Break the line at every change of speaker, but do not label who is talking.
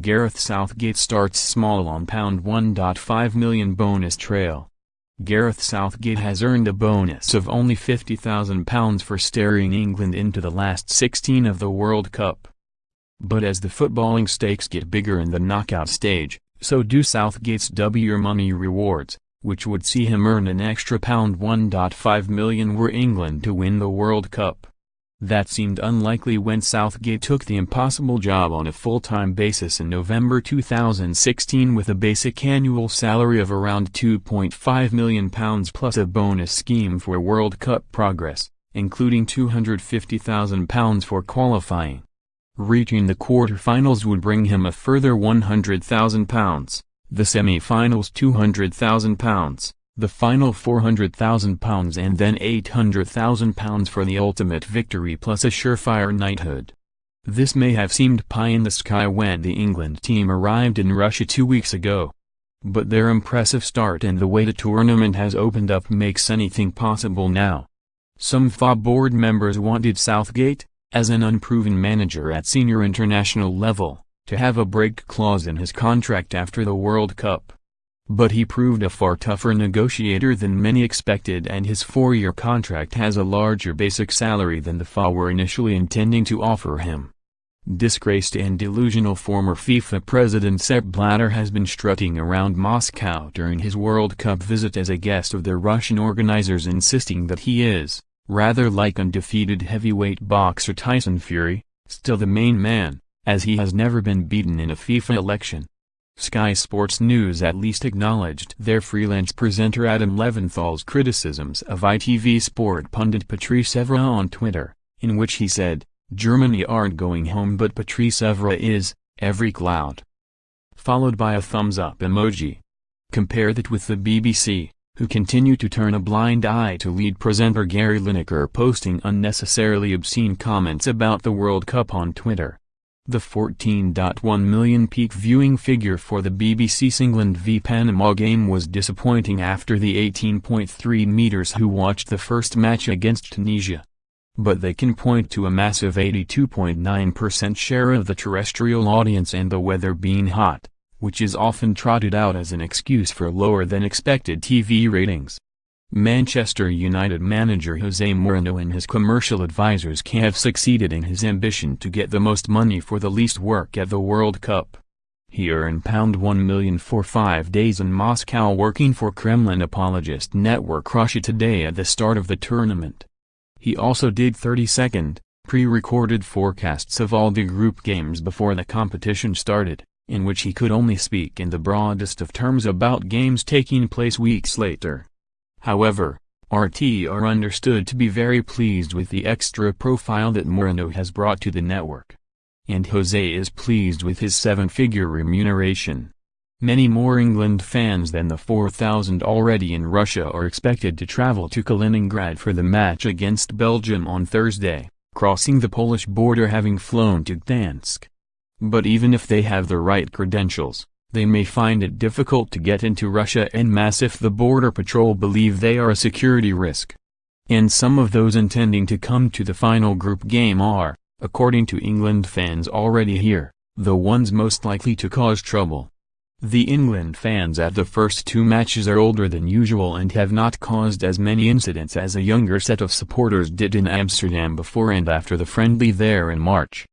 Gareth Southgate starts small on £1.5 million bonus trail. Gareth Southgate has earned a bonus of only £50,000 for steering England into the last 16 of the World Cup. But as the footballing stakes get bigger in the knockout stage, so do Southgate's double money rewards, which would see him earn an extra £1.5 million were England to win the World Cup. That seemed unlikely when Southgate took the impossible job on a full-time basis in November 2016 with a basic annual salary of around £2.5 million plus a bonus scheme for World Cup progress, including £250,000 for qualifying. Reaching the quarter-finals would bring him a further £100,000, the semi-finals £200,000, the final £400,000 and then £800,000 for the ultimate victory plus a surefire knighthood. This may have seemed pie in the sky when the England team arrived in Russia 2 weeks ago. But their impressive start and the way the tournament has opened up makes anything possible now. Some FA board members wanted Southgate, as an unproven manager at senior international level, to have a break clause in his contract after the World Cup. But he proved a far tougher negotiator than many expected, and his 4-year contract has a larger basic salary than the FA were initially intending to offer him. Disgraced and delusional former FIFA president Sepp Blatter has been strutting around Moscow during his World Cup visit as a guest of the Russian organizers, insisting that he is, rather like undefeated heavyweight boxer Tyson Fury, still the main man, as he has never been beaten in a FIFA election. Sky Sports News at least acknowledged their freelance presenter Adam Leventhal's criticisms of ITV Sport pundit Patrice Evra on Twitter, in which he said, "Germany aren't going home but Patrice Evra is, every cloud." Followed by a thumbs up emoji. Compare that with the BBC, who continue to turn a blind eye to lead presenter Gary Lineker posting unnecessarily obscene comments about the World Cup on Twitter. The 14.1 million peak viewing figure for the BBC's England v Panama game was disappointing after the 18.3 meters who watched the first match against Tunisia. But they can point to a massive 82.9% share of the terrestrial audience and the weather being hot, which is often trotted out as an excuse for lower than expected TV ratings. Manchester United manager Jose Mourinho and his commercial advisors have succeeded in his ambition to get the most money for the least work at the World Cup. He earned £1 million for 5 days in Moscow working for Kremlin apologist network Russia Today at the start of the tournament. He also did 30-second, pre-recorded forecasts of all the group games before the competition started, in which he could only speak in the broadest of terms about games taking place weeks later. However, RT are understood to be very pleased with the extra profile that Mourinho has brought to the network. And Jose is pleased with his 7-figure remuneration. Many more England fans than the 4,000 already in Russia are expected to travel to Kaliningrad for the match against Belgium on Thursday, crossing the Polish border having flown to Gdansk. But even if they have the right credentials, they may find it difficult to get into Russia en masse if the Border Patrol believe they are a security risk. And some of those intending to come to the final group game are, according to England fans already here, the ones most likely to cause trouble. The England fans at the first 2 matches are older than usual and have not caused as many incidents as a younger set of supporters did in Amsterdam before and after the friendly there in March.